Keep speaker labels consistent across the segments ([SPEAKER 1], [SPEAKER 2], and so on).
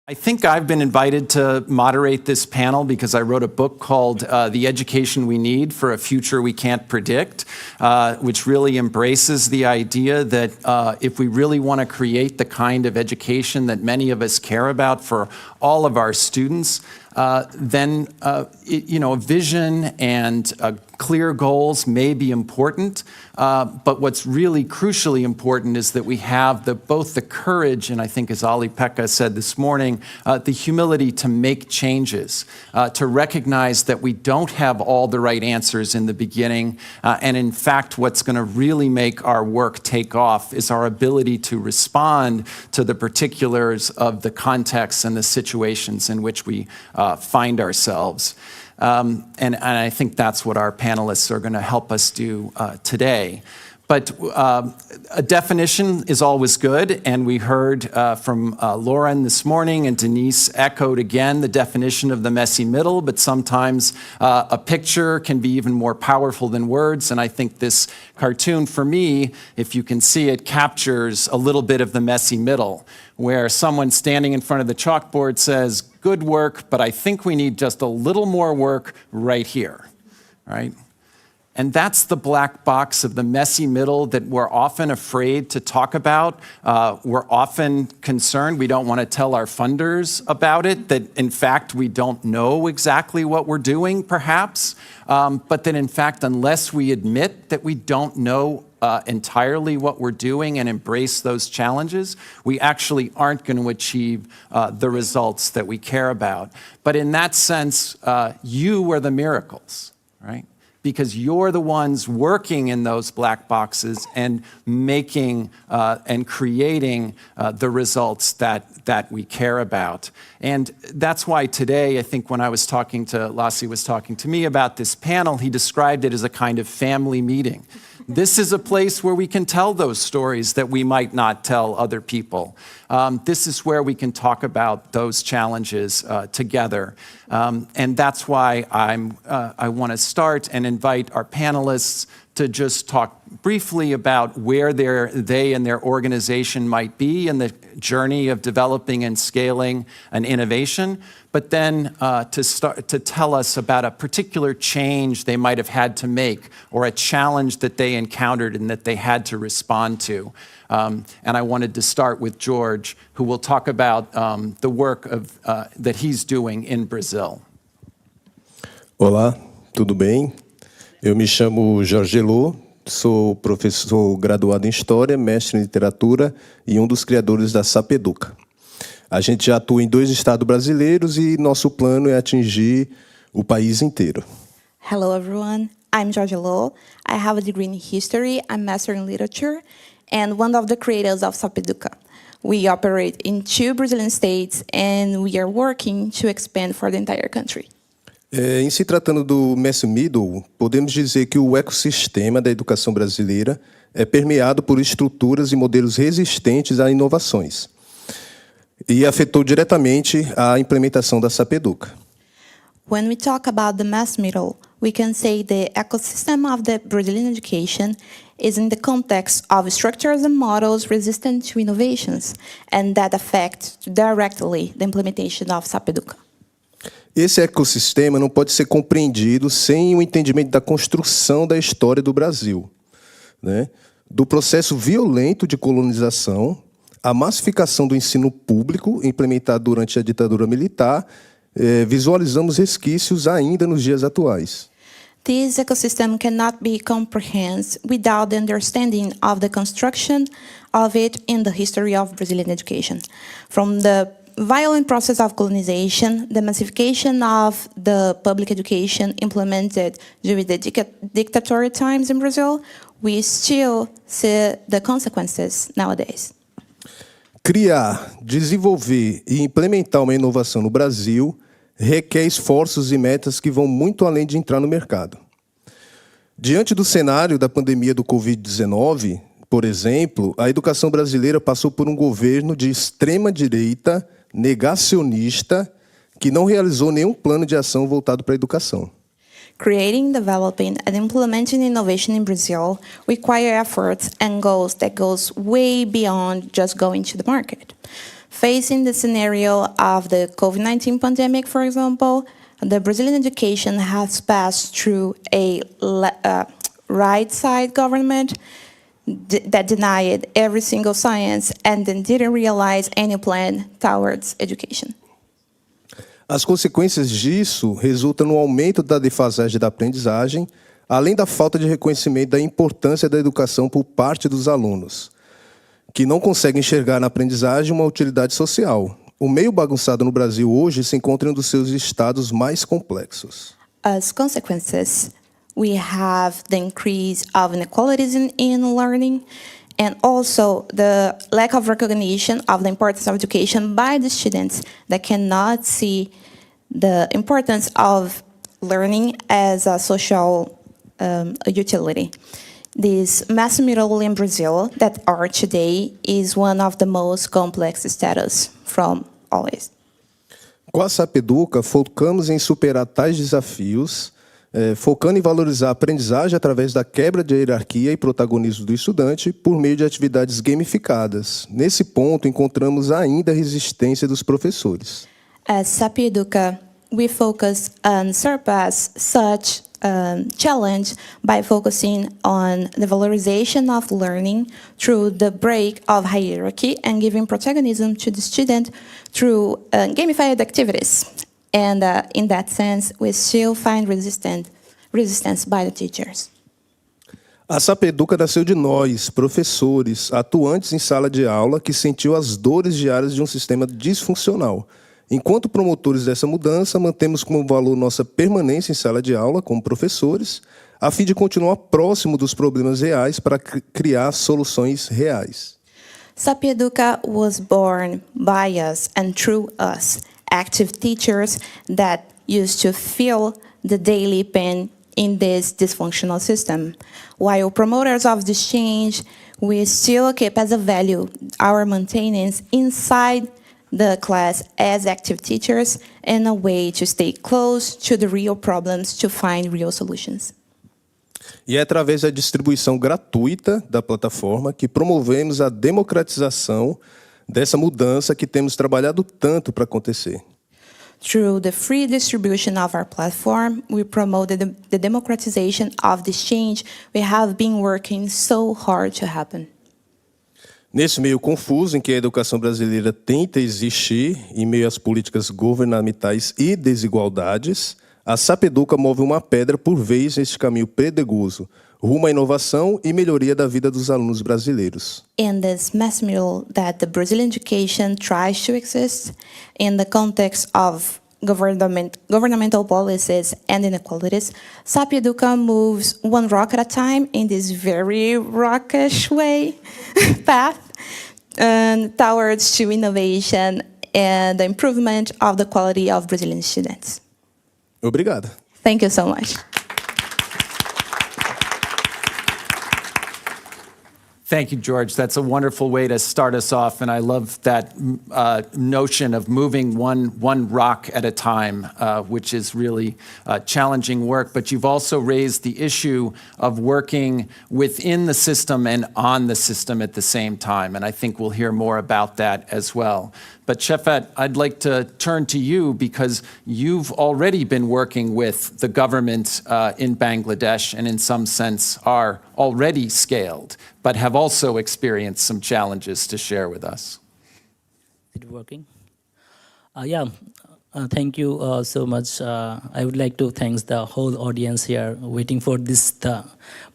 [SPEAKER 1] I think I've been invited to moderate this panel because I wrote a book called The Education We Need for a Future We Can't Predict, which really embraces the idea that if we really want to create the kind of education that many of us care about for all of our students, then vision and clear goals may be important, but what's really crucially important is that we have both the courage, and I think as Ali-Pekka said this morning, the humility to make changes, to recognize that we don't have all the right answers in the beginning, and in fact what's going to really make our work take off is our ability to respond to the particulars of the contexts and the situations in which we find ourselves. And I think that's what our panelists are going to help us do today. But a definition is always good, and we heard from Lauren this morning, and Denise echoed again the definition of the messy middle, but sometimes a picture can be even more powerful than words, and I think this cartoon, for me, if you can see it, captures a little bit of the messy middle, where someone standing in front of the chalkboard says, "Good work, but I think we need just a little more work right here," right? And that's the black box of the messy middle that we're often afraid to talk about. We're often concerned, we don't want to tell our funders about it, that in fact we don't know exactly what we're doing perhaps, but that in fact unless we admit that we don't know entirely what we're doing and embrace those challenges, we actually aren't going to achieve the results that we care about. But in that sense, you are the miracles, right? Because you're the ones working in those black boxes and making and creating the results that we care about. And that's why today, I think when I was talking to, Lassi was talking to me about this panel, he described it as a kind of family meeting. This is a place where we can tell those stories that we might not tell other people. This is where we can talk about those challenges together. And that's why I want to start and invite our panelists to just talk briefly about where they and their organization might be in the journey of developing and scaling an innovation, but then to tell us about a particular change they might have had to make or a challenge that they encountered and that they had to respond to. And I wanted to start with George, who will talk about the work that he's doing in Brazil.
[SPEAKER 2] Olá, tudo bem? Eu me chamo Geor L, sou professor graduado em História, mestre em Literatura e dos criadores da Sapientia. A gente já atua em 2 estados brasileiros e nosso plano é atingir o país inteiro.
[SPEAKER 3] Hello everyone, I'm Geor L. I have a degree in History, I'm master in Literature, and one of the creators of Sapientia. We operate in 2 Brazilian states and we are working to expand for the entire country.
[SPEAKER 2] Em se tratando do messy middle, podemos dizer que o ecossistema da educação brasileira é permeado por estruturas e modelos resistentes a inovações e afetou diretamente a implementação da Sapientia.
[SPEAKER 3] When we talk about the mass middle, we can say the ecosystem of the Brazilian education is in the context of structures and models resistant to innovations and that affect directly the implementation of Sapientia.
[SPEAKER 2] Esse ecossistema não pode ser compreendido sem o entendimento da construção da história do Brasil, né? Do processo violento de colonização, a massificação do ensino público implementado durante a ditadura militar, visualizamos resquícios ainda nos dias atuais.
[SPEAKER 3] This ecosystem cannot be comprehended without the understanding of the construction of it in the history of Brazilian education. From the violent process of colonization, the massification of the public education implemented during the dictatorial times in Brazil, we still see the consequences nowadays.
[SPEAKER 2] Criar, desenvolver e implementar uma inovação no Brasil requer esforços e metas que vão muito além de entrar no mercado. Diante do cenário da pandemia do Covid-19, por exemplo, a educação brasileira passou por um governo de extrema-direita, negacionista, que não realizou nenhum plano de ação voltado para a educação.
[SPEAKER 3] Creating, developing, and implementing innovation in Brazil require efforts and goals that goes way beyond just going to the market. Facing the scenario of the COVID-19 pandemic, for example, the Brazilian education has passed through a right-side government that denied every single science and then didn't realize any plan towards education.
[SPEAKER 2] As consequências disso resultam no aumento da defasagem da aprendizagem, além da falta de reconhecimento da importância da educação por parte dos alunos, que não conseguem enxergar na aprendizagem uma utilidade social. O meio bagunçado no Brasil hoje se encontra em um dos seus estados mais complexos.
[SPEAKER 3] As consequences, we have the increase of inequalities in learning and also the lack of recognition of the importance of education by the students that cannot see the importance of learning as a social utility. This mass middle in Brazil that are today is one of the most complex status from always.
[SPEAKER 2] Com a Sapeduca, focamos em superar tais desafios, focando em valorizar a aprendizagem através da quebra de hierarquia e protagonismo do estudante por meio de atividades gamificadas. Nesse ponto, encontramos ainda a resistência dos professores.
[SPEAKER 3] As Sapieduca, we focus on surpass such challenge by focusing on the valorization of learning through the break of hierarchy and giving protagonism to the student through gamified activities. And in that sense, we still find resistance by the teachers.
[SPEAKER 2] A Sapeduca nasceu de nós, professores, atuantes em sala de aula, que sentiu as dores diárias de um sistema disfuncional. Enquanto promotores dessa mudança, mantemos como valor nossa permanência em sala de aula como professores, a fim de continuar próximo dos problemas reais para criar soluções reais.
[SPEAKER 3] Sapieduca was born by us and through us, active teachers that used to feel the daily pain in this dysfunctional system. While promoters of this change, we still keep as a value our maintenance inside the class as active teachers and a way to stay close to the real problems to find real solutions.
[SPEAKER 2] E é através da distribuição gratuita da plataforma que promovemos a democratização dessa mudança que temos trabalhado tanto para acontecer.
[SPEAKER 3] Through the free distribution of our platform, we promoted the democratization of this change we have been working so hard to happen.
[SPEAKER 2] Nesse meio confuso em que a educação brasileira tenta existir, em meio às políticas governamentais e desigualdades, a Sapeduca move uma pedra por vez neste caminho pedregoso, rumo à inovação e melhoria da vida dos alunos brasileiros.
[SPEAKER 3] In this mass middle that the Brazilian education tries to exist, in the context of governmental policies and inequalities, Sapieduca moves one rock at a time in this very rockish way path towards to innovation and the improvement of the quality of Brazilian students.
[SPEAKER 2] Obrigado.
[SPEAKER 3] Thank you so much.
[SPEAKER 1] Thank you, George. That's a wonderful way to start us off, and I love that notion of moving one rock at a time, which is really challenging work. But you've also raised the issue of working within the system and on the system at the same time, and I think we'll hear more about that as well. But Shefat, I'd like to turn to you because you've already been working with the government in Bangladesh and in some sense are already scaled, but have also experienced some challenges to share with us.
[SPEAKER 4] Is it working? Thank you so much. I would like to thank the whole audience here waiting for this, the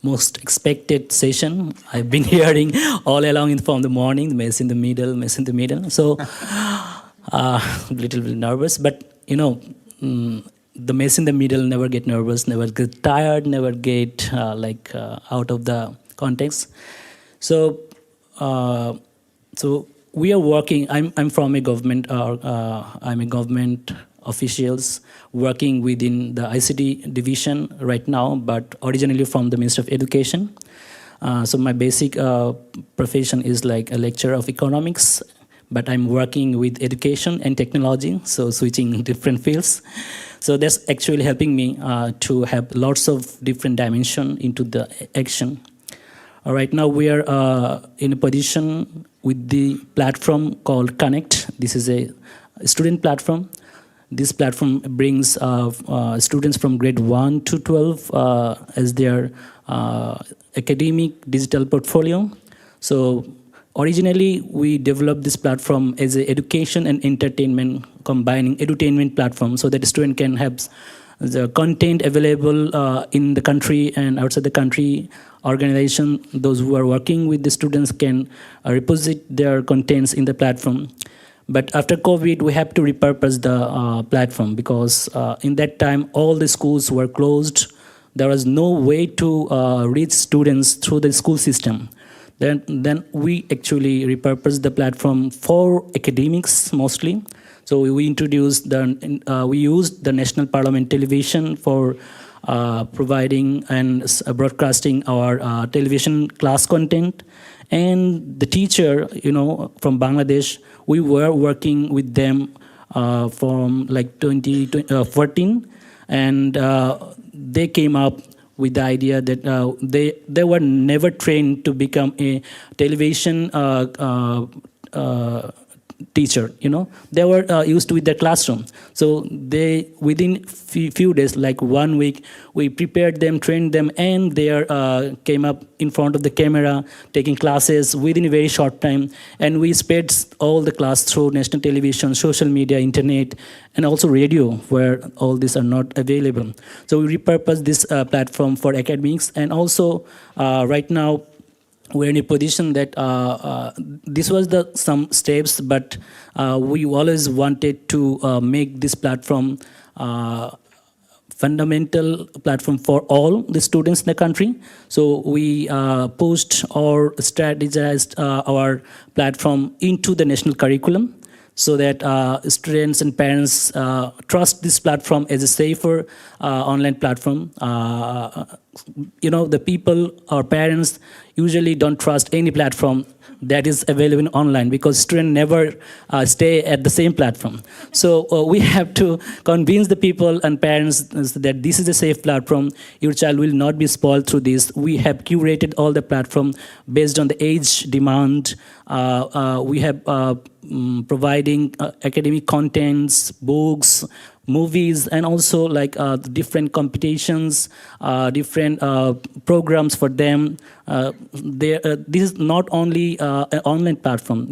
[SPEAKER 4] most expected session. I've been hearing all along from the morning, the mess in the middle. So a little bit nervous, but you know, the mess in the middle never get nervous, never get tired, never get out of the context. So we are working. I'm from a government. I'm a government officials working within the ICT division right now, but originally from the Ministry of Education. So my basic profession is like a lecturer of economics, but I'm working with education and technology, so switching different fields. So that's actually helping me to have lots of different dimension into the action. Right now we are in a position with the platform called Connect. This is a student platform. This platform brings students from grade 1 to 12 as their academic digital portfolio. So originally, we developed this platform as an education and entertainment, combining edutainment platform, so that the student can have the content available in the country and outside the country. Organization, those who are working with the students can reposit their contents in the platform. But after COVID, we have to repurpose the platform because in that time, all the schools were closed. There was no way to reach students through the school system. Then we actually repurposed the platform for academics mostly. So we introduced we used the National Parliament Television for providing and broadcasting our television class content. And the teacher, from Bangladesh, we were working with them from like 2014, and they came up with the idea that they were never trained to become a television teacher. They were used with their classroom. So they, within few days, like 1 week, we prepared them, trained them, and they came up in front of the camera, taking classes within a very short time. And we spread all the class through national television, social media, internet, and also radio, where all these are not available. So we repurposed this platform for academics, and also right now, we're in a position that this was some steps, but we always wanted to make this platform fundamental platform for all the students in the country. So we pushed or strategized our platform into the national curriculum, so that students and parents trust this platform as a safer online platform. The people or parents usually don't trust any platform that is available online because students never stay at the same platform. So we have to convince the people and parents that this is a safe platform. Your child will not be spoiled through this. We have curated all the platform based on the age demand. We have providing academic contents, books, movies, and also like different competitions, different programs for them. This is not only an online platform.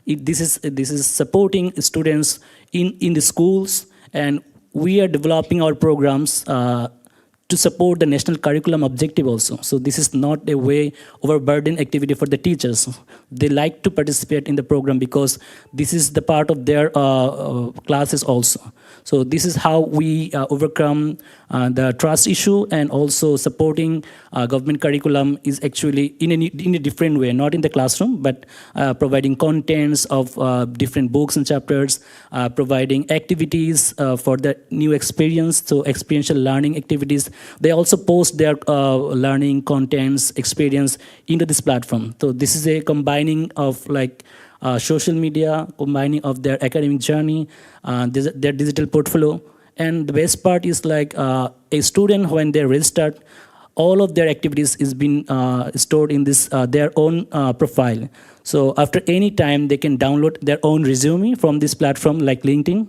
[SPEAKER 4] This is supporting students in the schools, and we are developing our programs to support the national curriculum objective also. So this is not a way overburden activity for the teachers. They like to participate in the program because this is the part of their classes also. So this is how we overcome the trust issue, and also supporting government curriculum is actually in a different way, not in the classroom, but providing contents of different books and chapters, providing activities for the new experience, so experiential learning activities. They also post their learning contents, experience into this platform. So this is a combining of like social media, combining of their academic journey, their digital portfolio. And the best part is like a student, when they register, all of their activities is being stored in this their own profile. So after any time, they can download their own resume from this platform like LinkedIn.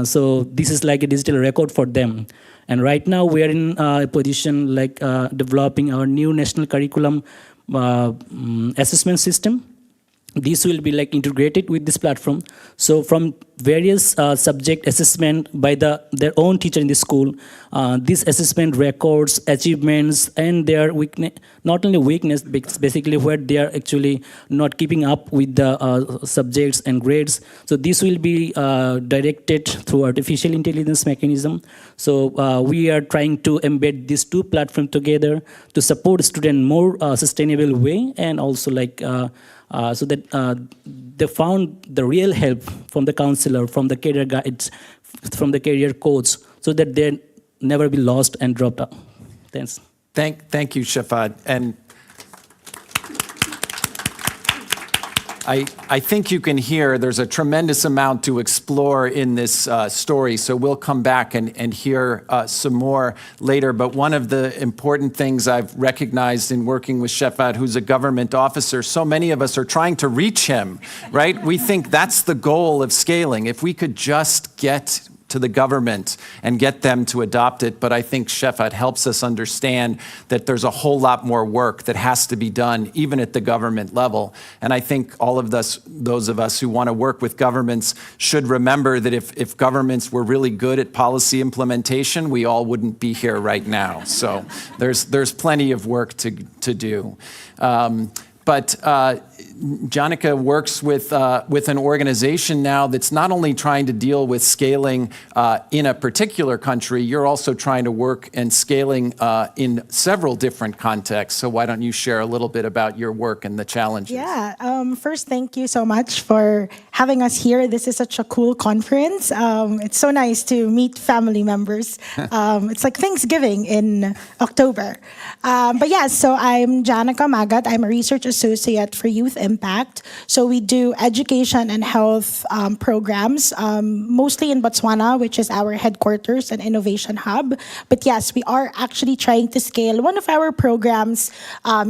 [SPEAKER 4] So this is like a digital record for them. And right now we are in a position like developing our new national curriculum assessment system. This will be like integrated with this platform. So from various subject assessment by their own teacher in the school, this assessment records achievements and their weakness, not only weakness, basically where they are actually not keeping up with the subjects and grades. So this will be directed through artificial intelligence mechanism. So we are trying to embed these two platforms together to support student more sustainable way, and also like so that they found the real help from the counselor, from the career guides, from the career coach, so that they never be lost and dropped out. Thanks. Thank
[SPEAKER 1] you, Shefatul. And I think you can hear there's a tremendous amount to explore in this story, so we'll come back and hear some more later. But one of the important things I've recognized in working with Shefatul, who's a government officer, so many of us are trying to reach him, right? We think that's the goal of scaling. If we could just get to the government and get them to adopt it. But I think Shefatul helps us understand that there's a whole lot more work that has to be done, even at the government level. And I think all of those of us who want to work with governments should remember that if governments were really good at policy implementation, we all wouldn't be here right now. So there's plenty of work to do. But Janica works with an organization now that's not only trying to deal with scaling in a particular country, you're also trying to work and scaling in several different contexts. So why don't you share a little bit about your work and the challenges?
[SPEAKER 5] Yeah, first, thank you so much for having us here. This is such a cool conference. It's so nice to meet family members. It's like Thanksgiving in October. But yeah, so I'm Janica Magat. I'm a research associate for Youth Impact. So we do education and health programs, mostly in Botswana, which is our headquarters and innovation hub. But yes, we are actually trying to scale one of our programs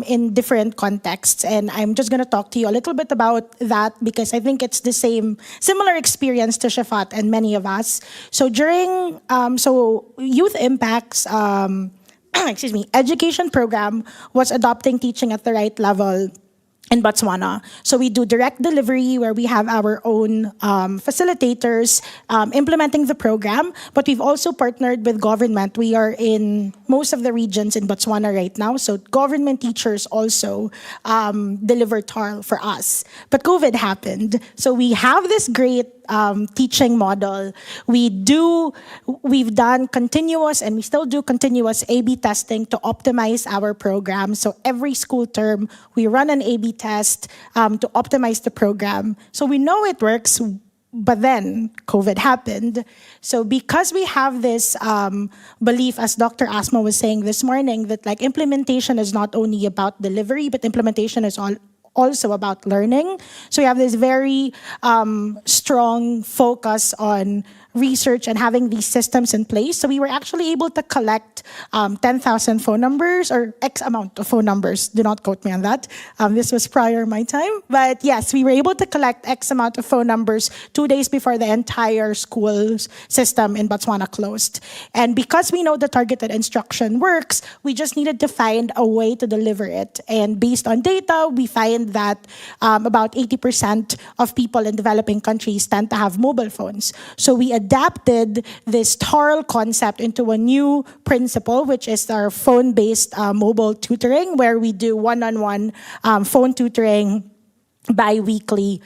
[SPEAKER 5] in different contexts. And I'm just going to talk to you a little bit about that because I think it's the similar experience to Shefatul and many of us. So during, Youth Impact's education program was adopting teaching at the right level in Botswana. So we do direct delivery where we have our own facilitators implementing the program, but we've also partnered with government. We are in most of the regions in Botswana right now, so government teachers also deliver TARL for us. But COVID happened, so we have this great teaching model. We've done continuous and we still do continuous A/B testing to optimize our program. So every school term, we run an A/B test to optimize the program. So we know it works, but then COVID happened. So because we have this belief, as Dr. Asma was saying this morning, that like implementation is not only about delivery, but implementation is also about learning. So we have this very strong focus on research and having these systems in place. So we were actually able to collect 10,000 phone numbers or X amount of phone numbers. Do not quote me on that. This was prior my time. But yes, we were able to collect X amount of phone numbers 2 days before the entire school system in Botswana closed. And because we know the targeted instruction works, we just needed to find a way to deliver it. And based on data, we find that about 80% of people in developing countries tend to have mobile phones. So we adapted this TARL concept into a new principle, which is our phone-based mobile tutoring, where we do one-on-one phone tutoring bi-weekly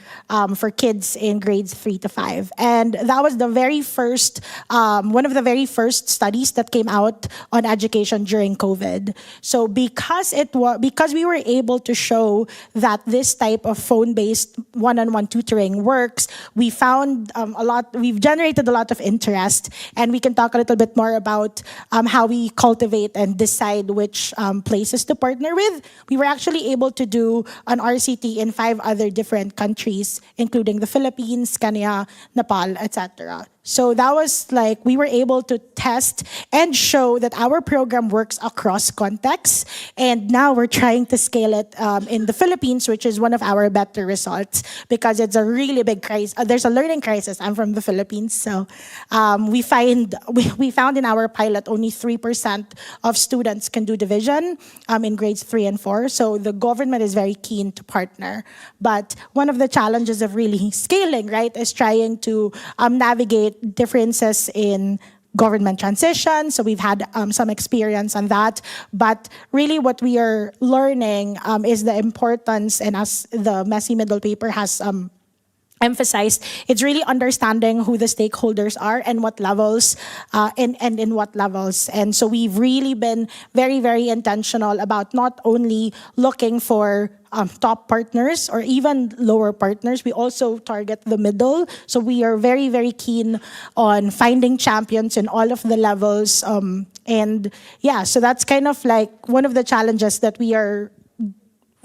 [SPEAKER 5] for kids in grades 3 to 5. And that was the very first, one of the very first studies that came out on education during COVID. So because we were able to show that this type of phone-based one-on-one tutoring works, we found we've generated a lot of interest, and we can talk a little bit more about how we cultivate and decide which places to partner with. We were actually able to do an RCT in 5 other different countries, including the Philippines, Kenya, Nepal, etc. So that was like, we were able to test and show that our program works across contexts. And now we're trying to scale it in the Philippines, which is one of our better results because it's a really big crisis. There's a learning crisis. I'm from the Philippines. So we found in our pilot only 3% of students can do division in grades 3 and 4. So the government is very keen to partner. But one of the challenges of really scaling, right, is trying to navigate differences in government transition. So we've had some experience on that. But really what we are learning is the importance, and as the Messy Middle paper has emphasized, it's really understanding who the stakeholders are and what levels, and in what levels. And so we've really been very, very intentional about not only looking for top partners or even lower partners. We also target the middle. So we are very, very keen on finding champions in all of the levels. And yeah, so that's kind of like one of the challenges that we are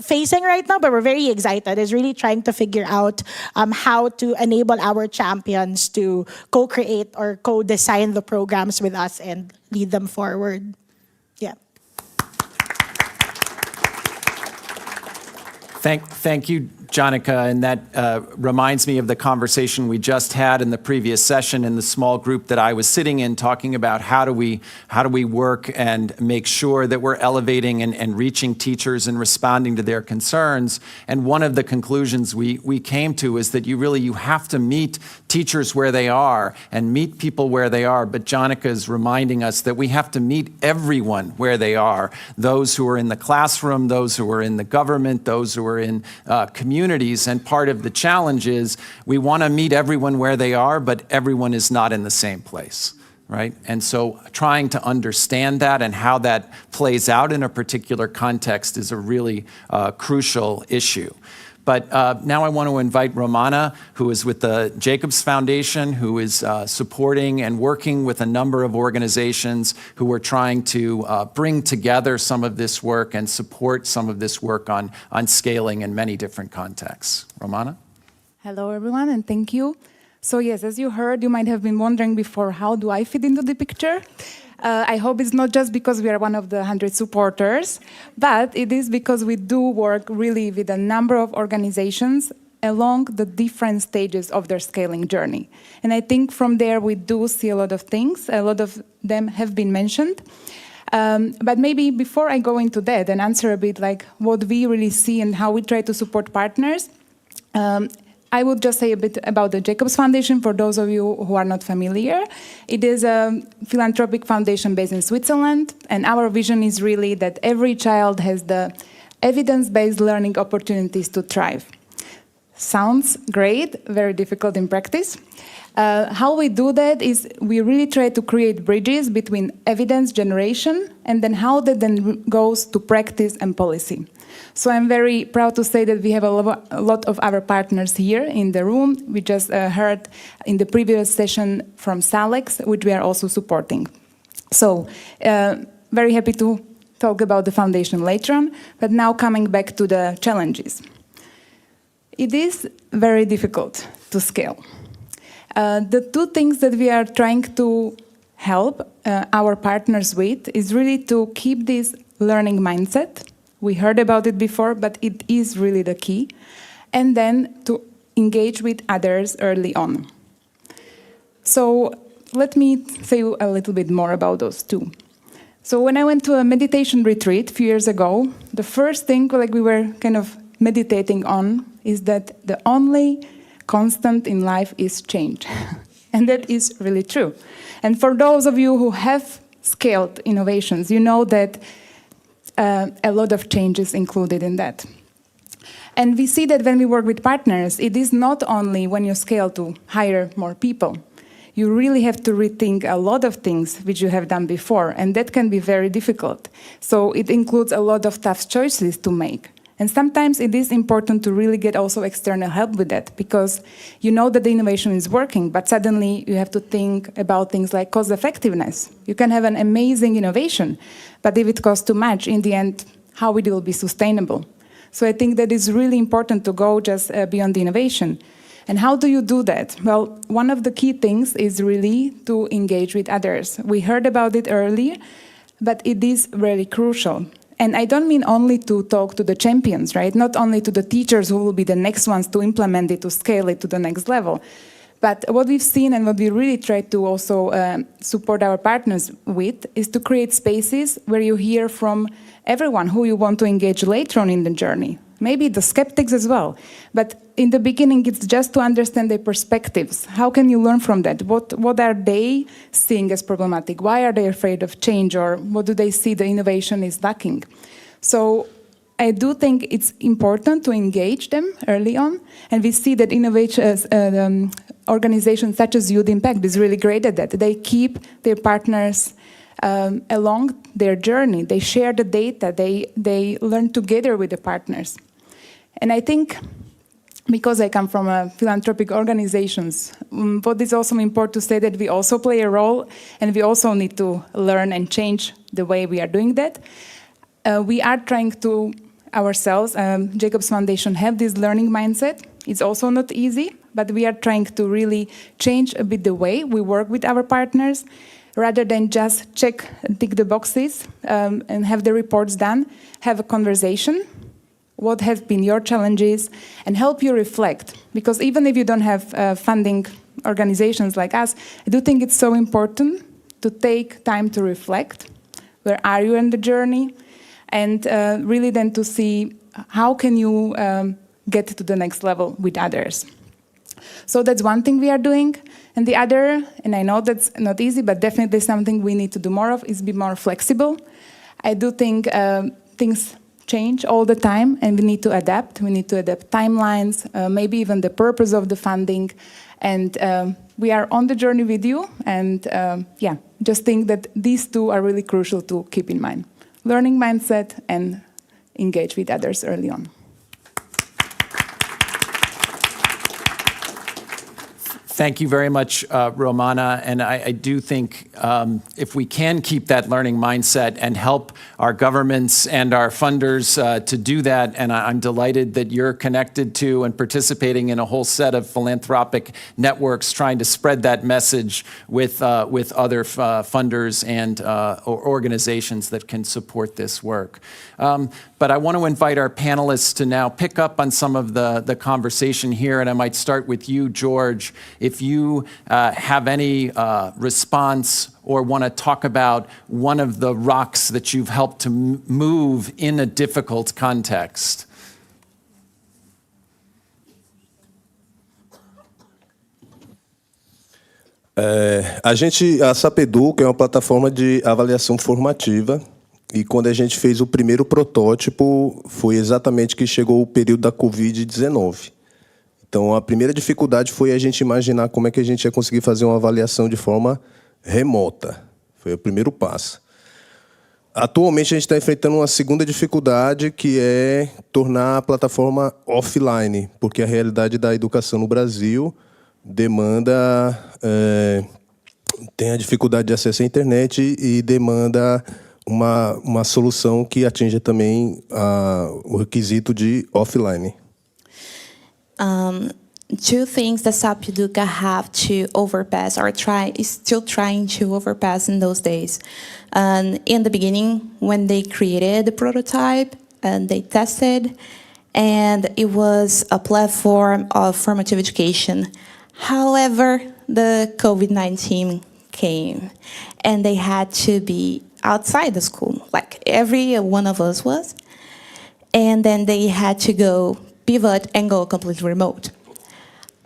[SPEAKER 5] facing right now, but we're very excited, is really trying to figure out how to enable our champions to co-create or co-design the programs with us and lead them forward. Yeah.
[SPEAKER 1] Thank you, Janica, and that reminds me of the conversation we just had in the previous session in the small group that I was sitting in, talking about how do we work and make sure that we're elevating and reaching teachers and responding to their concerns. And one of the conclusions we came to is that you have to meet teachers where they are and meet people where they are. But Janica is reminding us that we have to meet everyone where they are, those who are in the classroom, those who are in the government, those who are in communities. And part of the challenge is we want to meet everyone where they are, but everyone is not in the same place, right? And so trying to understand that and how that plays out in a particular context is a really crucial issue. But now I want to invite Romana, who is with the Jacobs Foundation, who is supporting and working with a number of organizations who are trying to bring together some of this work and support some of this work on scaling in many different contexts. Romana?
[SPEAKER 6] Hello, everyone, and thank you. So yes, as you heard, you might have been wondering before, how do I fit into the picture? I hope it's not just because we are one of the 100 supporters, but it is because we do work really with a number of organizations along the different stages of their scaling journey. And I think from there we do see a lot of things. A lot of them have been mentioned. But maybe before I go into that and answer a bit like what we really see and how we try to support partners, I would just say a bit about the Jacobs Foundation for those of you who are not familiar. It is a philanthropic foundation based in Switzerland, and our vision is really that every child has the evidence-based learning opportunities to thrive. Sounds great, very difficult in practice. How we do that is we really try to create bridges between evidence generation and then how that then goes to practice and policy. So I'm very proud to say that we have a lot of our partners here in the room. We just heard in the previous session from Salex, which we are also supporting. So very happy to talk about the foundation later on, but now coming back to the challenges. It is very difficult to scale. The two things that we are trying to help our partners with is really to keep this learning mindset. We heard about it before, but it is really the key. And then to engage with others early on. So let me say a little bit more about those two. So when I went to a meditation retreat a few years ago, the first thing like we were kind of meditating on is that the only constant in life is change. And that is really true. And for those of you who have scaled innovations, you know that a lot of changes included in that. And we see that when we work with partners, it is not only when you scale to hire more people. You really have to rethink a lot of things which you have done before, and that can be very difficult. So it includes a lot of tough choices to make. And sometimes it is important to really get also external help with that, because you know that the innovation is working, but suddenly you have to think about things like cost effectiveness. You can have an amazing innovation, but if it costs too much, in the end, how it will be sustainable? So I think that is really important to go just beyond the innovation. And how do you do that? Well, one of the key things is really to engage with others. We heard about it earlier, but it is really crucial. And I don't mean only to talk to the champions, right? Not only to the teachers who will be the next ones to implement it, to scale it to the next level. But what we've seen and what we really try to also support our partners with is to create spaces where you hear from everyone who you want to engage later on in the journey. Maybe the skeptics as well. But in the beginning, it's just to understand their perspectives. How can you learn from that? What are they seeing as problematic? Why are they afraid of change? Or what do they see the innovation is lacking? So I do think it's important to engage them early on. And we see that innovations, organizations such as Youth Impact is really great at that. They keep their partners along their journey. They share the data. They learn together with the partners. And I think, because I come from philanthropic organizations, what is also important to say that we also play a role, and we also need to learn and change the way we are doing that. We are trying to ourselves, Jacobs Foundation, have this learning mindset. It's also not easy, but we are trying to really change a bit the way we work with our partners. Rather than just check and tick the boxes and have the reports done, have a conversation. What have been your challenges, and help you reflect. Because even if you don't have funding organizations like us, I do think it's so important to take time to reflect. Where are you in the journey? And really then to see how can you get to the next level with others. So that's one thing we are doing. And the other, and I know that's not easy, but definitely something we need to do more of, is be more flexible. I do think things change all the time, and we need to adapt. We need to adapt timelines, maybe even the purpose of the funding. And we are on the journey with you. And yeah, just think that these two are really crucial to keep in mind. Learning mindset and engage with others early on.
[SPEAKER 1] Thank you very much, Romana. And I do think if we can keep that learning mindset and help our governments and our funders to do that, and I'm delighted that you're connected to and participating in a whole set of philanthropic networks trying to spread that message with other funders and organizations that can support this work. But I want to invite our panelists to now pick up on some of the conversation here, and I might start with you, George. If you have any response or want to talk about one of the rocks that you've helped to move in a difficult context.
[SPEAKER 2] A Sapeduc é uma plataforma de avaliação formativa, e quando a gente fez o primeiro protótipo, foi exatamente que chegou o período da Covid-19. Então, a primeira dificuldade foi a gente imaginar como é que a gente ia conseguir fazer uma avaliação de forma remota. Foi o primeiro passo. Atualmente, a gente está enfrentando uma segunda dificuldade, que é tornar a plataforma offline, porque a realidade da educação no Brasil demanda... tem a dificuldade de acesso à internet e demanda uma solução que atinja também o requisito de offline.
[SPEAKER 3] Two things that Sapientia have to overpass, or is still trying to overpass in those days. In the beginning, when they created the prototype and they tested, and it was a platform of formative education. However, the COVID-19 came, and they had to be outside the school, like every one of us was. And then they had to go pivot and go completely remote.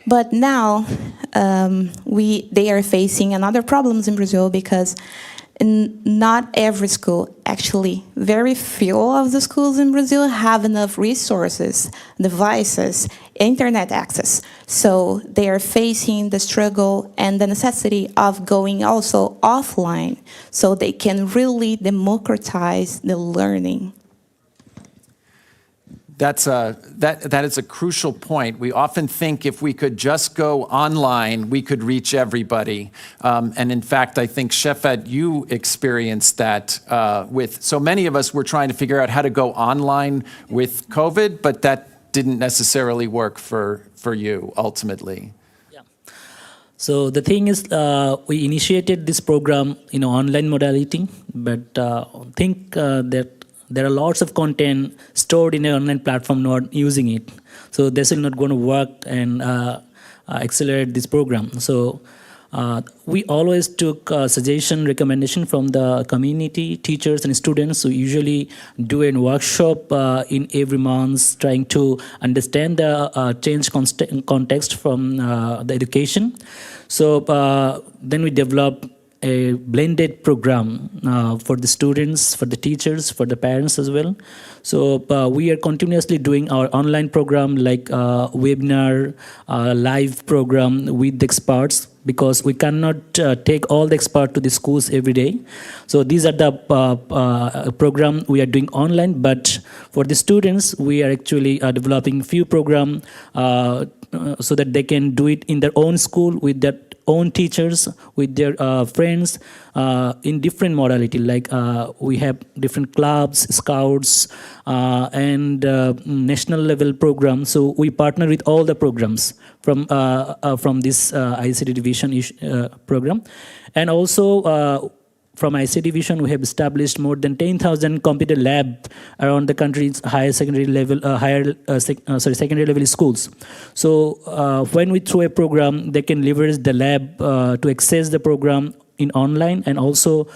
[SPEAKER 3] But now they are facing another problems in Brazil, because not every school, actually very few of the schools in Brazil have enough resources, devices, internet access. So they are facing the struggle and the necessity of going also offline, so they can really democratize the learning.
[SPEAKER 1] That is a crucial point. We often think if we could just go online, we could reach everybody. And in fact, I think, Shefatul, you experienced that with, so many of us were trying to figure out how to go online with COVID, but that didn't necessarily work for you ultimately.
[SPEAKER 4] Yeah. So the thing is, we initiated this program in online modality, but think that there are lots of content stored in an online platform not using it. So this is not going to work and accelerate this program. So we always took suggestion, recommendation from the community, teachers and students who usually do a workshop in every month, trying to understand the change context from the education. So then we developed a blended program for the students, for the teachers, for the parents as well. So we are continuously doing our online program, like webinar, live program with the experts, because we cannot take all the experts to the schools every day. So these are the program we are doing online, but for the students, we are actually developing few program so that they can do it in their own school with that own teachers, with their friends in different modality. Like we have different clubs, scouts, and national level programs. So we partner with all the programs from this ICT division program, and also. From IC division, we have established more than 10,000 computer lab around the country's higher secondary level, secondary level schools. So when we throw a program, they can leverage the lab to access the program in online, and also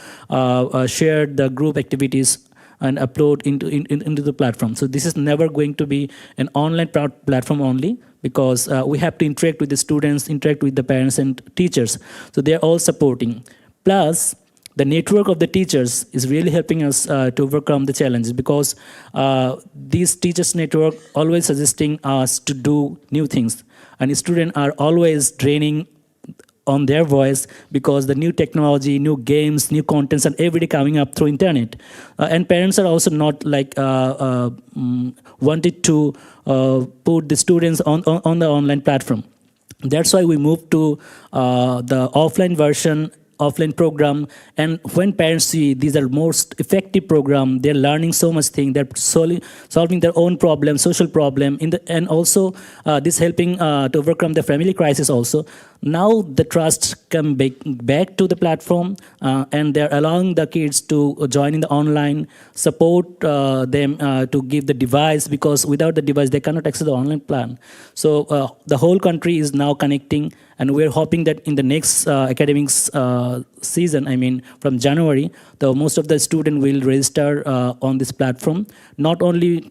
[SPEAKER 4] share the group activities and upload into the platform. So this is never going to be an online platform only, because we have to interact with the students, interact with the parents and teachers. So they're all supporting. Plus, the network of the teachers is really helping us to overcome the challenges, because these teachers network always suggesting us to do new things, and students are always draining on their voice, because the new technology, new games, new contents are every day coming up through internet, and parents are also not like wanted to put the students on the online platform. That's why we moved to the offline program. And when parents see these are most effective program, they're learning so much thing, they're solving their own problem, social problem, and also this helping to overcome the family crisis also. Now the trust come back to the platform, and they're allowing the kids to join in the online, support them to give the device, because without the device they cannot access the online plan. So the whole country is now connecting, and we're hoping that in the next academics season, I mean from January, most of the students will register on this platform, not only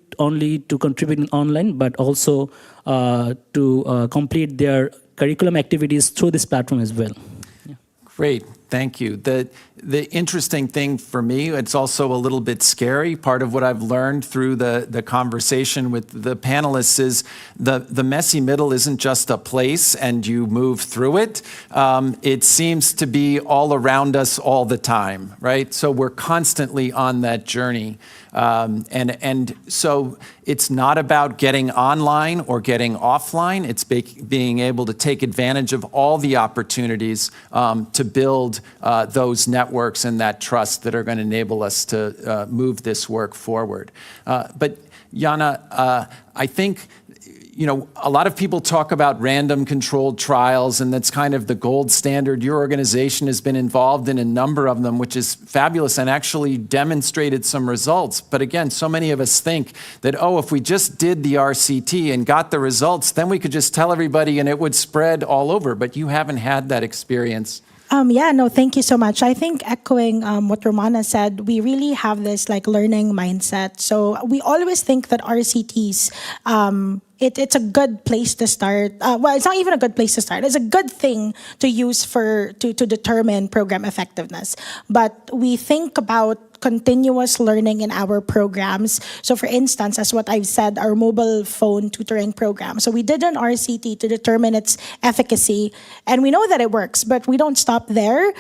[SPEAKER 4] to contribute in online, but also to complete their curriculum activities through this platform as well. Yeah.
[SPEAKER 1] Great, thank you. The interesting thing for me, it's also a little bit scary. Part of what I've learned through the conversation with the panelists is the messy middle isn't just a place and you move through it. It seems to be all around us all the time, right? So we're constantly on that journey. And so it's not about getting online or getting offline. It's being able to take advantage of all the opportunities to build those networks and that trust that are going to enable us to move this work forward. But Jana, I think, a lot of people talk about random controlled trials, and that's kind of the gold standard. Your organization has been involved in a number of them, which is fabulous and actually demonstrated some results. But again, so many of us think that, if we just did the RCT and got the results, then we could just tell everybody and it would spread all over. But you haven't had that experience.
[SPEAKER 5] Thank you so much. I think echoing what Romana said, we really have this learning mindset. So we always think that RCTs, it's a good place to start. It's not even a good place to start. It's a good thing to use to determine program effectiveness. But we think about continuous learning in our programs. So for instance, as what I've said, our mobile phone tutoring program. So we did an RCT to determine its efficacy, and we know that it works, but we don't stop there.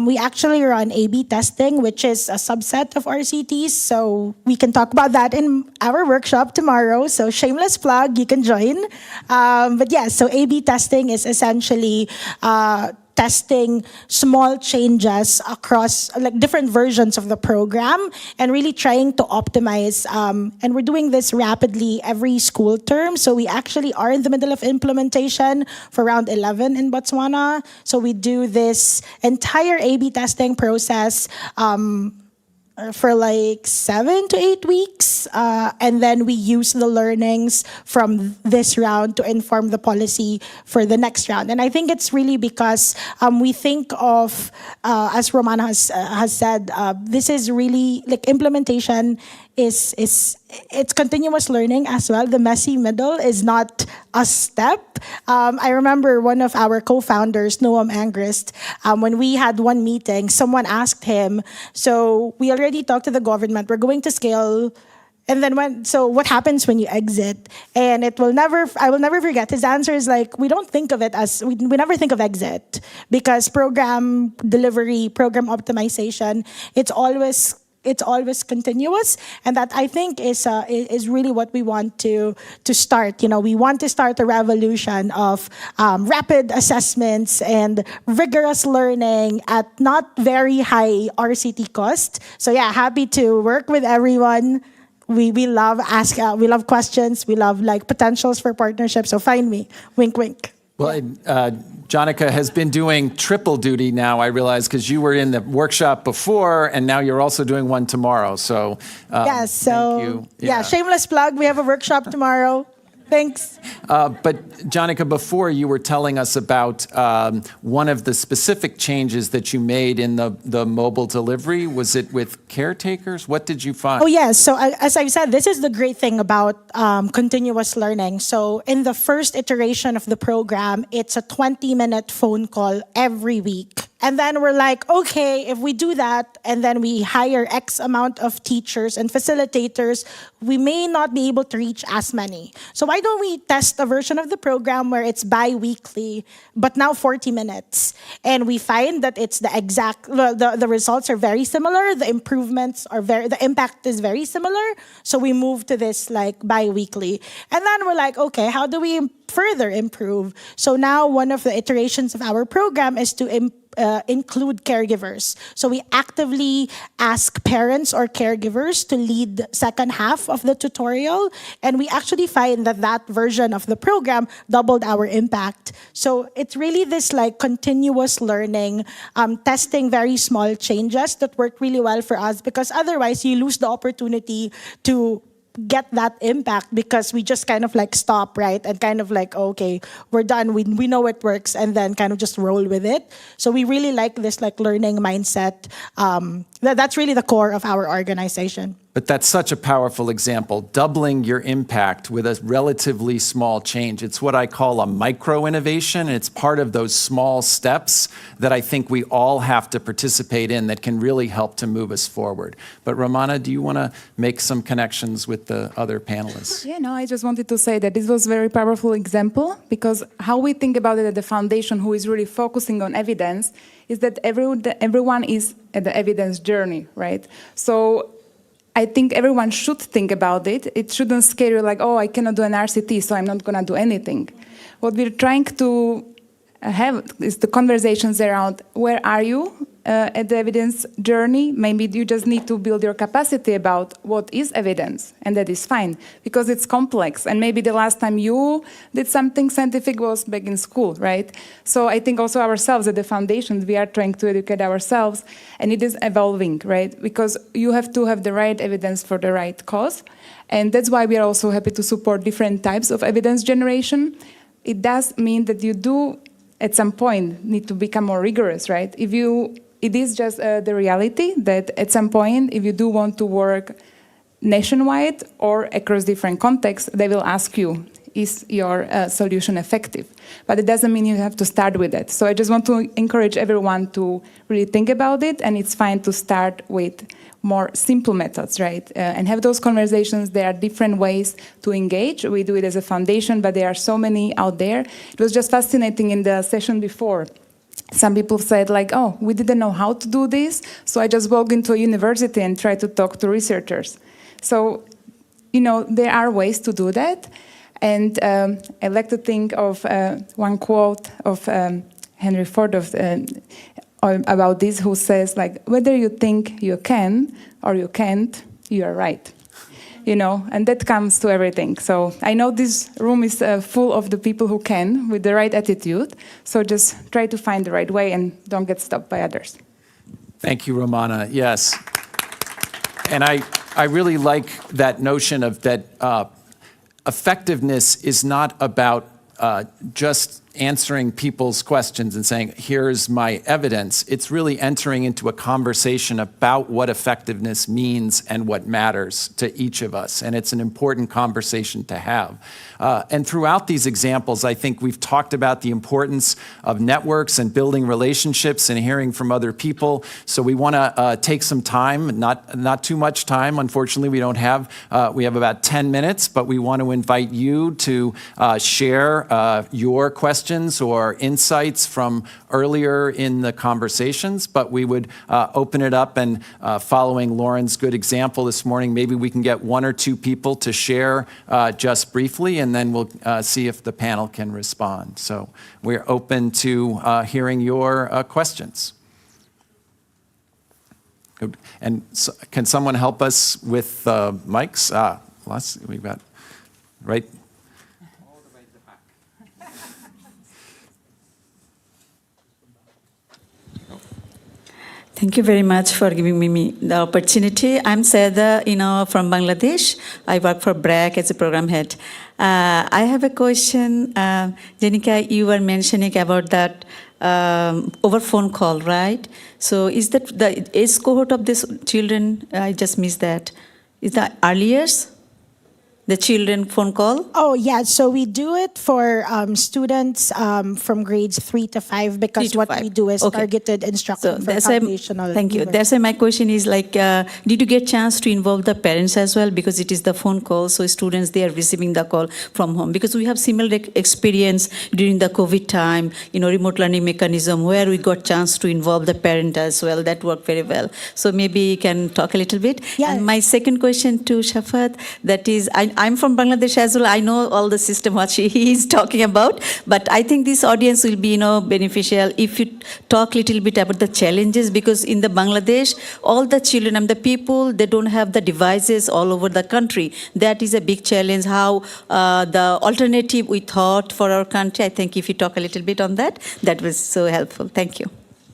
[SPEAKER 5] We actually run A/B testing, which is a subset of RCTs. So we can talk about that in our workshop tomorrow. So shameless plug, you can join. So A/B testing is essentially testing small changes across different versions of the program and really trying to optimize. And we're doing this rapidly every school term. So we actually are in the middle of implementation for round 11 in Botswana. So we do this entire A/B testing process for 7 to 8 weeks. And then we use the learnings from this round to inform the policy for the next round. And I think it's really because we think of, as Romana has said, this is really implementation it's continuous learning as well. The messy middle is not a step. I remember one of our co-founders, Noam Angrist, when we had one meeting, someone asked him, so we already talked to the government, we're going to scale, and then what happens when you exit? And I will never forget, his answer is we don't think of it as, we never think of exit, because program delivery, program optimization, it's always it's always continuous, and that I think is really what we want to start. We want to start a revolution of rapid assessments and rigorous learning at not very high RCT cost. So yeah, happy to work with everyone. We love we love questions, we love potentials for partnerships. So find me, wink wink.
[SPEAKER 1] Well, Janica has been doing triple duty now, I realize, because you were in the workshop before, and now you're also doing one tomorrow. So,
[SPEAKER 5] yes, so,
[SPEAKER 1] thank you.
[SPEAKER 5] Yeah, shameless plug. We have a workshop tomorrow. Thanks.
[SPEAKER 1] But Janica, before you were telling us about one of the specific changes that you made in the mobile delivery. Was it with caretakers? What did you find?
[SPEAKER 5] Oh, yes. So as I've said, this is the great thing about continuous learning. So in the first iteration of the program, it's a 20-minute phone call every week. And then we're like, okay, if we do that and then we hire X amount of teachers and facilitators, we may not be able to reach as many. So why don't we test a version of the program where it's bi-weekly, but now 40 minutes? And we find that it's the results are very similar. The improvements are the impact is very similar. So we move to this bi-weekly. And then we're like, okay, how do we further improve? So now one of the iterations of our program is to include caregivers. So we actively ask parents or caregivers to lead the second half of the tutorial, and we actually find that version of the program doubled our impact. So it's really this continuous learning, testing very small changes that work really well for us, because otherwise you lose the opportunity to get that impact because we just kind of stop, right? And kind of okay, we're done. We know it works, and then kind of just roll with it. So we really like this learning mindset. That's really the core of our organization.
[SPEAKER 1] But that's such a powerful example, doubling your impact with a relatively small change. It's what I call a micro-innovation, and it's part of those small steps that I think we all have to participate in that can really help to move us forward. But Romana, do you want to make some connections with the other panelists?
[SPEAKER 6] Yeah, no, I just wanted to say that this was a very powerful example, because how we think about it at the foundation, who is really focusing on evidence, is that everyone is at the evidence journey, right? So I think everyone should think about it. It shouldn't scare you oh, I cannot do an RCT, so I'm not going to do anything. What we're trying to have is the conversations around where are you at the evidence journey. Maybe you just need to build your capacity about what is evidence, and that is fine, because it's complex. And maybe the last time you did something scientific was back in school, right? So I think also ourselves at the foundation, we are trying to educate ourselves, and it is evolving, right? Because you have to have the right evidence for the right cause. And that's why we are also happy to support different types of evidence generation. It does mean that you do, at some point, need to become more rigorous, right? It is just the reality that at some point, if you do want to work nationwide or across different contexts, they will ask you, is your solution effective? But it doesn't mean you have to start with it. So I just want to encourage everyone to really think about it, and it's fine to start with more simple methods, right? And have those conversations. There are different ways to engage. We do it as a foundation, but there are so many out there. It was just fascinating in the session before. Some people said oh, we didn't know how to do this, so I just walked into a university and tried to talk to researchers. So, there are ways to do that. And I like to think of one quote of Henry Ford about this, who says, whether you think you can or you can't, you are right. And that comes to everything. So I know this room is full of the people who can, with the right attitude. So just try to find the right way and don't get stopped by others.
[SPEAKER 1] Thank you, Romana. Yes. And I really like that notion of that effectiveness is not about just answering people's questions and saying, here's my evidence. It's really entering into a conversation about what effectiveness means and what matters to each of us. And it's an important conversation to have. And throughout these examples, I think we've talked about the importance of networks and building relationships and hearing from other people. So we want to take some time, not too much time. Unfortunately, we don't have, we have about 10 minutes, but we want to invite you to share your questions questions or insights from earlier in the conversations, but we would open it up, and following Lauren's good example this morning, maybe we can get one or two people to share just briefly, and then we'll see if the panel can respond. So we're open to hearing your questions. Good. And so, can someone help us with mics? We've got right. All the way to the back.
[SPEAKER 7] Thank you very much for giving me the opportunity. I'm Saida, from Bangladesh. I work for BRAC as a program head. I have a question. Janica, you were mentioning about that over phone call, right? So is that the age cohort of these children? I just missed that. Is that earliest? The children phone call?
[SPEAKER 5] Oh, yeah. So we do it for students from grades 3 to 5 because
[SPEAKER 7] 3 to
[SPEAKER 5] what
[SPEAKER 7] 5.
[SPEAKER 5] we do is
[SPEAKER 7] Okay.
[SPEAKER 5] targeted instruction for
[SPEAKER 7] that's
[SPEAKER 5] foundational.
[SPEAKER 7] thank you.
[SPEAKER 5] learners.
[SPEAKER 7] That's why my question is like, did you get chance to involve the parents as well? Because it is the phone call, so students, they are receiving the call from home. Because we have similar experience during the COVID time, remote learning mechanism where we got chance to involve the parent as well. That worked very well. So maybe you can talk a little bit.
[SPEAKER 5] Yeah.
[SPEAKER 7] And my second question to Shefat, that is, I'm from Bangladesh as well. I know all the system what he is talking about, but I think this audience will be, beneficial if you talk a little bit about the challenges, because in the Bangladesh, all the children and the people, they don't have the devices all over the country. That is a big challenge. How the alternative we thought for our country, I think if you talk a little bit on that, that was so helpful. Thank you.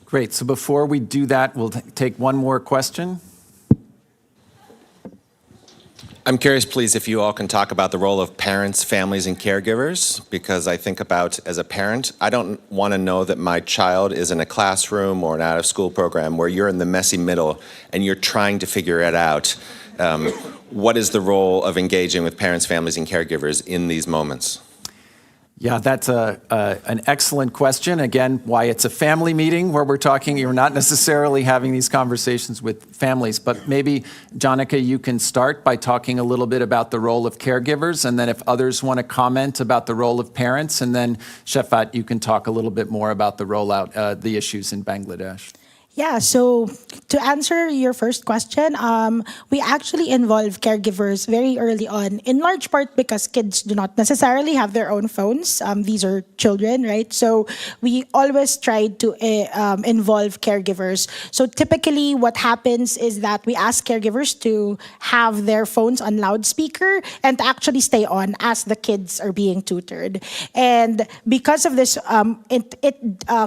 [SPEAKER 1] Great. So before we do that, we'll take one more question.
[SPEAKER 8] I'm curious, please, if you all can talk about the role of parents, families, and caregivers, because I think about, as a parent, I don't want to know that my child is in a classroom or an out-of-school program where you're in the messy middle and you're trying to figure it out. What is the role of engaging with parents, families, and caregivers in these moments?
[SPEAKER 1] Yeah, that's an excellent question. Again, why it's a family meeting where we're talking, you're not necessarily having these conversations with families, but maybe, Janica, you can start by talking a little bit about the role of caregivers, and then if others want to comment about the role of parents, and then Shefat, you can talk a little bit more about the rollout, the issues in Bangladesh.
[SPEAKER 5] Yeah, so to answer your first question, we actually involve caregivers very early on, in large part because kids do not necessarily have their own phones. These are children, right? So we always try to involve caregivers. So typically what happens is that we ask caregivers to have their phones on loudspeaker and to actually stay on as the kids are being tutored. And because of this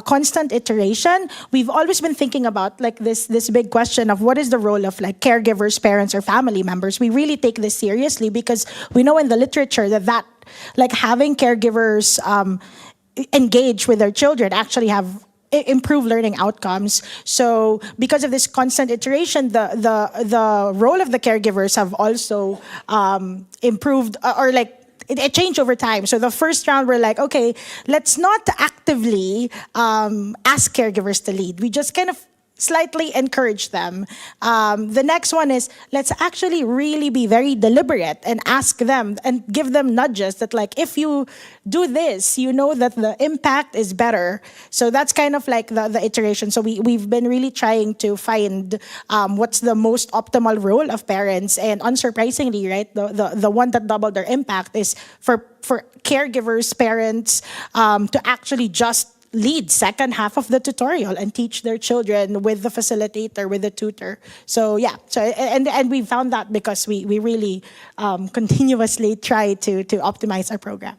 [SPEAKER 5] constant iteration, we've always been thinking about like this big question of what is the role of like caregivers, parents, or family members. We really take this seriously because we know in the literature that like having caregivers engage with their children actually have improve learning outcomes. So because of this constant iteration, the role of the caregivers have also improved or like it changed over time. So the first round, we're like, okay, let's not actively ask caregivers to lead. We just kind of slightly encourage them. The next one is, let's actually really be very deliberate and ask them and give them nudges that like, if you do this, you know that the impact is better. So that's kind of like the iteration. So we've been really trying to find what's the most optimal role of parents. And unsurprisingly, right, the one that doubled their impact is for caregivers, parents, to actually just lead second half of the tutorial and teach their children with the facilitator, with the tutor. So yeah, so and we found that because we really continuously try to optimize our program.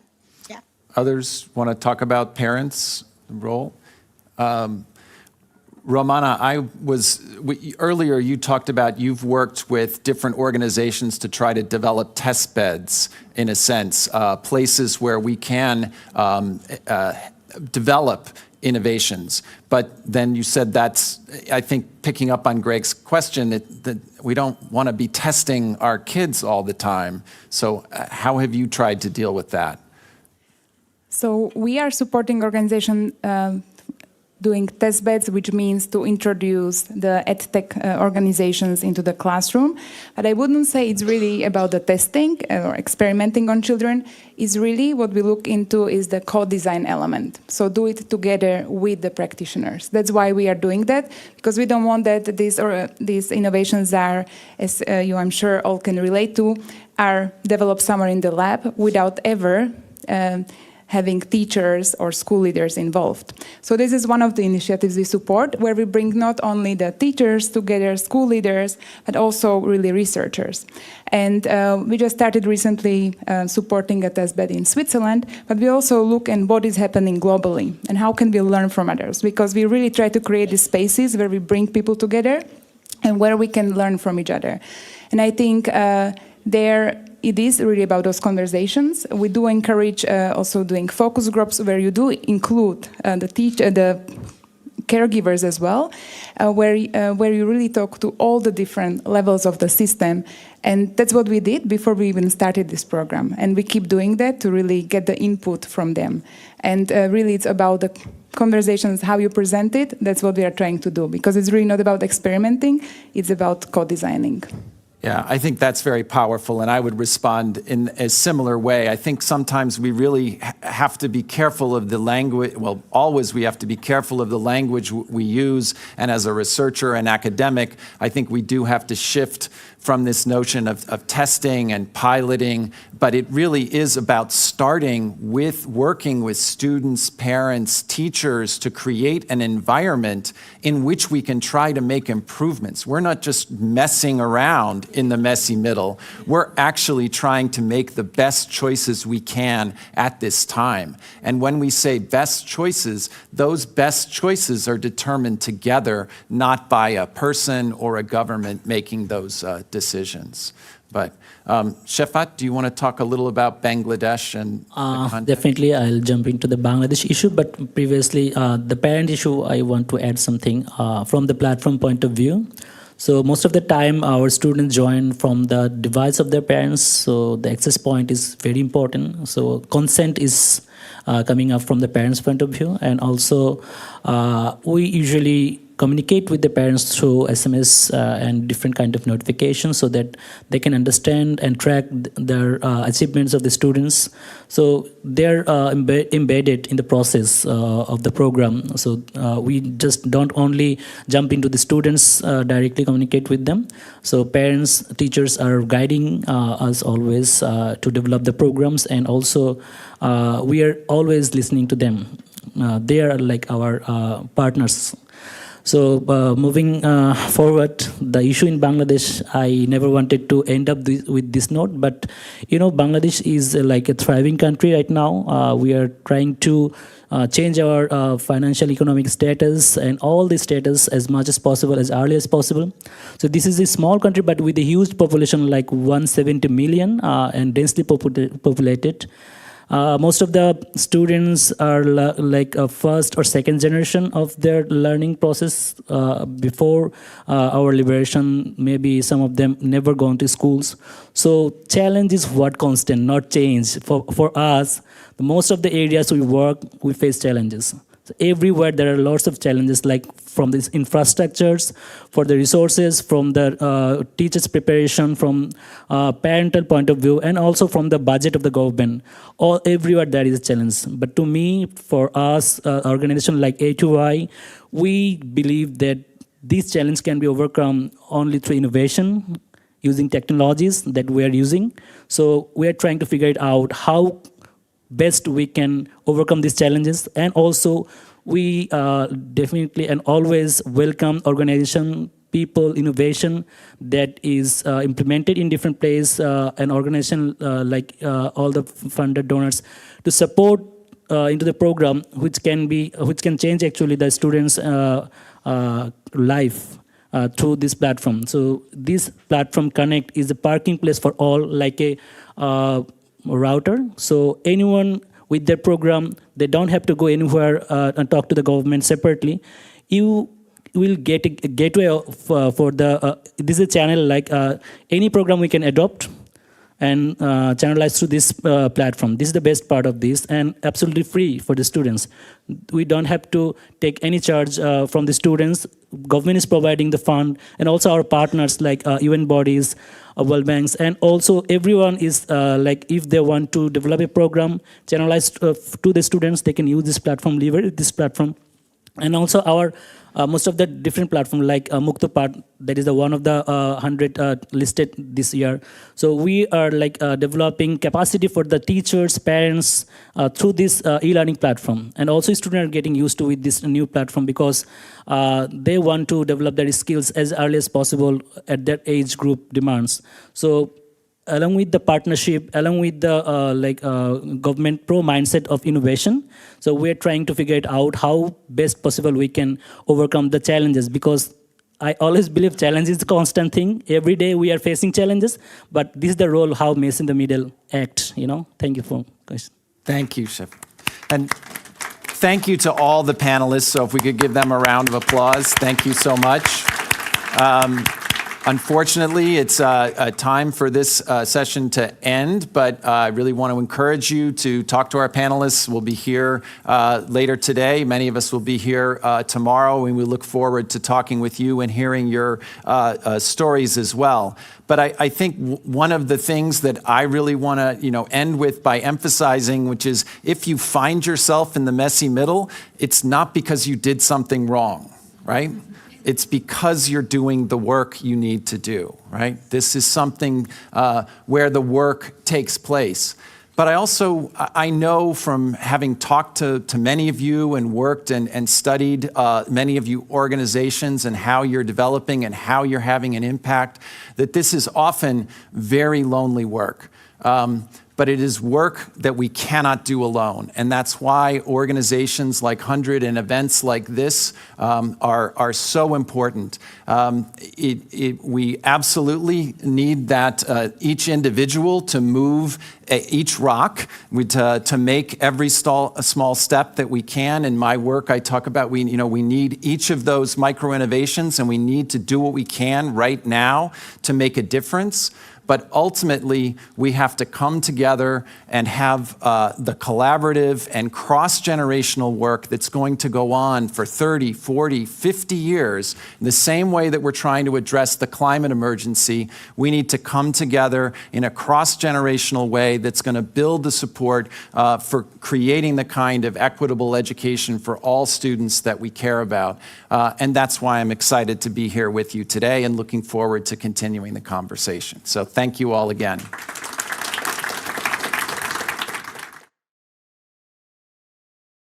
[SPEAKER 5] Yeah.
[SPEAKER 1] Others want to talk about parents' role? Romana, earlier you talked about you've worked with different organizations to try to develop test beds, in a sense, places where we can develop innovations. But then you said that's, I think, picking up on Greg's question, that we don't want to be testing our kids all the time. So how have you tried to deal with that?
[SPEAKER 6] So we are supporting organization doing testbeds, which means to introduce the edtech organizations into the classroom. But I wouldn't say it's really about the testing or experimenting on children. It's really what we look into is the co-design element. So do it together with the practitioners. That's why we are doing that, because we don't want that these innovations are, as you I'm sure all can relate to, are developed somewhere in the lab without ever having teachers or school leaders involved. So this is one of the initiatives we support, where we bring not only the teachers together, school leaders, but also really researchers. And we just started recently supporting a testbed in Switzerland, but we also look at what is happening globally and how can we learn from others, because we really try to create these spaces where we bring people together and where we can learn from each other. And I think there it is really about those conversations. We do encourage also doing focus groups where you do include the caregivers as well, where you really talk to all the different levels of the system. And that's what we did before we even started this program. And we keep doing that to really get the input from them. And really it's about the conversations, how you present it. That's what we are trying to do, because it's really not about experimenting, it's about co-designing.
[SPEAKER 1] Yeah, I think that's very powerful, and I would respond in a similar way. I think sometimes we really have to be careful of the language, well, always we have to be careful of the language we use, and as a researcher and academic, I think we do have to shift from this notion of testing and piloting, but it really is about starting with working with students, parents, teachers to create an environment in which we can try to make improvements. We're not just messing around in the messy middle. We're actually trying to make the best choices we can at this time. And when we say best choices, those best choices are determined together, not by a person or a government making those decisions. But Shefat, do you want to talk a little about Bangladesh and the context?
[SPEAKER 4] Definitely, I'll jump into the Bangladesh issue, but previously, the parent issue, I want to add something from the platform point of view. So most of the time, our students join from the device of their parents, so the access point is very important. So consent is coming up from the parents' point of view, and also we usually communicate with the parents through SMS and different kind of notifications so that they can understand and track their achievements of the students. So they're embedded in the process of the program. So we just don't only jump into the students, directly communicate with them. So parents, teachers are guiding us always to develop the programs, and also we are always listening to them. They are like our partners. So moving forward, the issue in Bangladesh, I never wanted to end up with this note, but you know, Bangladesh is like a thriving country right now. We are trying to change our financial economic status and all the status as much as possible, as early as possible. So this is a small country, but with a huge population like 170 million and densely populated. Most of the students are like a first or second generation of their learning process before our liberation. Maybe some of them never gone to schools. So challenge is what constant, not change. For us, most of the areas we work, we face challenges. So everywhere there are lots of challenges, like from these infrastructures, for the resources, from the teachers' preparation, from parental point of view, and also from the budget of the government. Everywhere there is a challenge. But to me, for us, organization like A2I, we believe that this challenge can be overcome only through innovation, using technologies that we are using. So we are trying to figure it out how best we can overcome these challenges. And also we definitely and always welcome organization, people, innovation that is implemented in different places, an organization like all the funded donors to support into the program, which can change actually the students' life through this platform. So this platform Connect is a parking place for all, like a router. So anyone with their program, they don't have to go anywhere and talk to the government separately. You will get a gateway for the, this is a channel like any program we can adopt, and channelized through this platform. This is the best part of this, and absolutely free for the students. We don't have to take any charge from the students. Government is providing the fund, and also our partners like UN bodies, World Banks, and also everyone is like, if they want to develop a program channelized to the students, they can use this platform, leverage this platform. And also our most of the different platforms like Muktopad, that is the one of the 100 listed this year. So we are like developing capacity for the teachers, parents through this e-learning platform. And also students are getting used to with this new platform because they want to develop their skills as early as possible at their age group demands. So along with the partnership, along with the government pro mindset of innovation, so we're trying to figure it out how best possible we can overcome the challenges, because I always believe challenge is a constant thing. Every day we are facing challenges, but this is the role how Mess in the Middle act, you know. Thank you for question.
[SPEAKER 1] Thank you, Sheff. And thank you to all the panelists. So if we could give them a round of applause. Thank you so much. Unfortunately, it's time for this session to end, but I really want to encourage you to talk to our panelists. We'll be here later today. Many of us will be here tomorrow, and we look forward to talking with you and hearing your stories as well. But I think one of the things that I really want to end with by emphasizing, which is if you find yourself in the messy middle, it's not because you did something wrong, right? It's because you're doing the work you need to do, right? This is something where the work takes place. But I know from having talked to many of you and worked and studied many of you organizations and how you're developing and how you're having an impact, that this is often very lonely work. But it is work that we cannot do alone. And that's why organizations like HundrED and events like this are so important. We absolutely need that each individual to move each rock, to make every small step that we can. In my work, I talk about we need each of those micro innovations, and we need to do what we can right now to make a difference. But ultimately, we have to come together and have the collaborative and cross-generational work that's going to go on for 30, 40, 50 years. In the same way that we're trying to address the climate emergency, we need to come together in a cross-generational way that's going to build the support for creating the kind of equitable education for all students that we care about. And that's why I'm excited to be here with you today and looking forward to continuing the conversation. So thank you all again.